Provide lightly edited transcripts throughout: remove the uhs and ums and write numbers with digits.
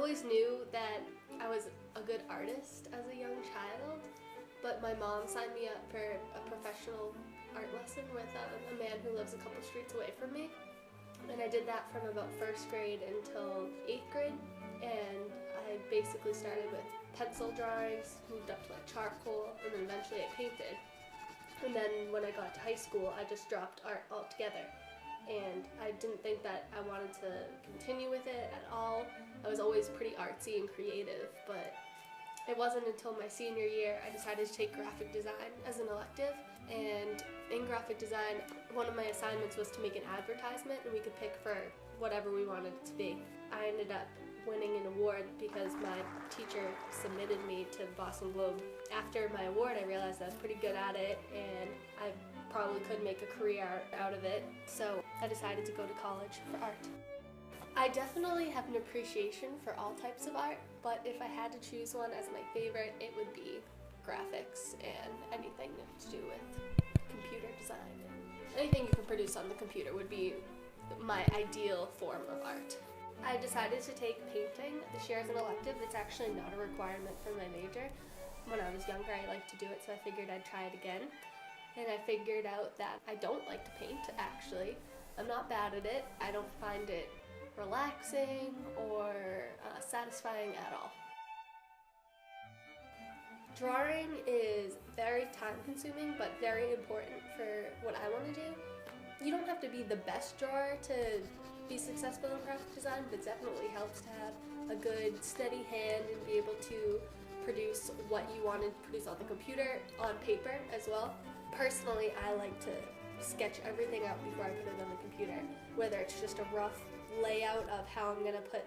always knew that I was a good artist as a young child, but my mom signed me up for a professional art lesson with a man who lives a couple streets away from me. And I did that from about 1st grade until 8th grade, and I basically started with pencil drawings, moved up to like charcoal, and then eventually I painted. And then when I got to high school, I just dropped art altogether. And I didn't think that I wanted to continue with it at all. I was always pretty artsy and creative, but it wasn't until my senior year I decided to take graphic design as an elective. And in graphic design, one of my assignments was to make an advertisement, and we could pick for whatever we wanted it to be. I ended up winning an award because my teacher submitted me to Boston Globe. After my award, I realized I was pretty good at it, and I probably could make a career out of it, so I decided to go to college for art. I definitely have an appreciation for all types of art, but if I had to choose one as my favorite, it would be graphics and anything to do with computer design. Anything you can produce on the computer would be my ideal form of art. I decided to take painting this year as an elective. It's actually not a requirement for my major. When I was younger, I liked to do it, so I figured I'd try it again. And I figured out that I don't like to paint, actually. I'm not bad at it. I don't find it relaxing or satisfying at all. Drawing is very time-consuming, but very important for what I want to do. You don't have to be the best drawer to be successful in graphic design, but it definitely helps to have a good, steady hand and be able to produce what you want to produce on the computer, on paper as well. Personally, I like to sketch everything out before I put it on the computer, whether it's just a rough layout of how I'm going to put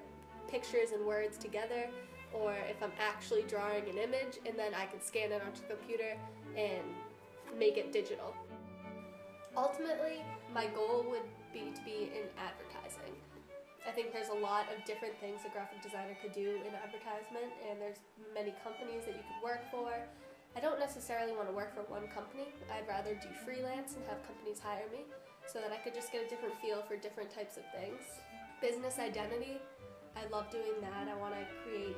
pictures and words together, or if I'm actually drawing an image and then I can scan it onto the computer and make it digital. Ultimately, my goal would be to be in advertising. I think there's a lot of different things a graphic designer could do in advertisement, and there's many companies that you could work for. I don't necessarily want to work for one company. I'd rather do freelance and have companies hire me so that I could just get a different feel for different types of things. Business identity, I love doing that. I want to create,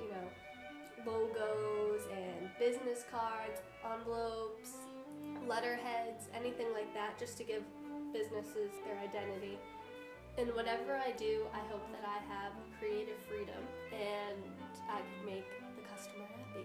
logos and business cards, envelopes, letterheads, anything like that, just to give businesses their identity. And whatever I do, I hope that I have creative freedom and I can make the customer happy.